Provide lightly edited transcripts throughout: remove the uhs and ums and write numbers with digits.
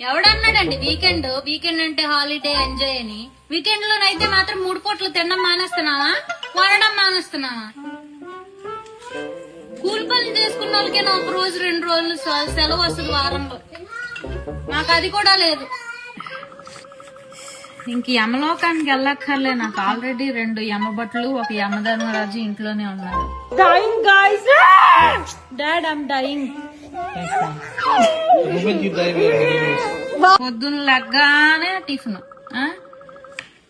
ఎవడన్నాడండి weekend అంటే holiday enjoy అని? Weekend లోనైతే మాత్రం 3 పూటలు తినడం మానేస్తున్నావా, వండడం మానేస్తున్నావా? కూలి పనులు చేసుకున్న వాళ్ళకైనా 1 రోజు 2 రోజులు సెలవు వస్తుంది వారంలో. నాకు అది కూడా లేదు. ఇంక యమలోకానికి వెళ్ళక్కర్లే, నాకు ఆల్రెడీ 2 యమభట్లు 1 యమధర్మరాజు ఇంట్లోనే ఉన్నారు. Dying guys, dad I'm dying. పొద్దున్న లెగ్గానే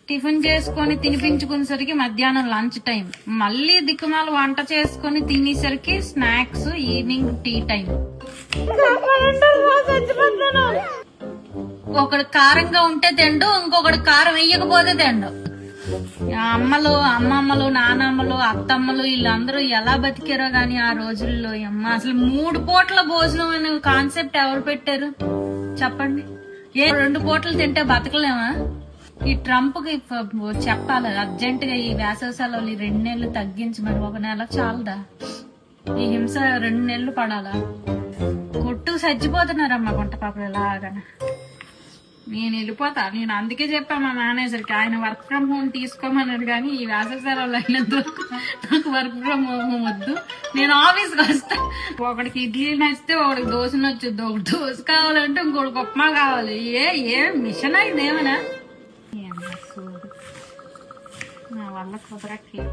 టిఫిన్ చేసుకొని తినిపించుకునేసరికి మధ్యాహ్నం లంచ్ టైం, మళ్ళీ దిక్కుమాల వంట చేసుకొని తినేసరికి స్నాక్స్, ఈవినింగ్ టీ టైం. ఒకడు కారంగా ఉంటే తిండు, ఇంకొకడు కారం వేయకపోతే తిండు. అమ్మమ్మలు నానమ్మలు అత్తమ్మలు వీళ్ళందరూ ఎలా బతికారో గాని ఆ రోజుల్లో. అమ్మ అసలు 3 పూటల భోజనం అనే కాన్సెప్ట్ ఎవరు పెట్టారు చెప్పండి? 2 పూటలు తింటే బతకలేమా? ఈ ట్రంప్ కి చెప్పాలి అర్జెంట్ గా ఈ వేసవి సెలవులు 2 నెలలు తగ్గించమని. 1 నెల చాలదా? ఈ హింస 2 నెలలు పడాలా? కొట్టు చచ్చిపోతున్నారమ్మా గుంట పాపలు ఎలాగా. నేను వెళ్ళిపోతా. నేను అందుకే చెప్పా మా మేనేజర్కి, ఆయన వర్క్ ఫ్రమ్ హోమ్ తీసుకోమన్నాడు కానీ ఈ వేసవి సెలవులు అయినందుకు నాకు వర్క్ ఫ్రమ్ హోమ్ వద్దు, నేను ఆఫీస్కి వస్తా. ఒకడికి ఇడ్లీ నచ్చితే ఒకడికి దోశ నచ్చుద్ది, ఒకటి దోశ కావాలంటే ఇంకోటికి ఉప్మా కావాలి. ఏ మిషన్ అయింది ఏమైనా? నా వల్ల కుదరట్లేదు.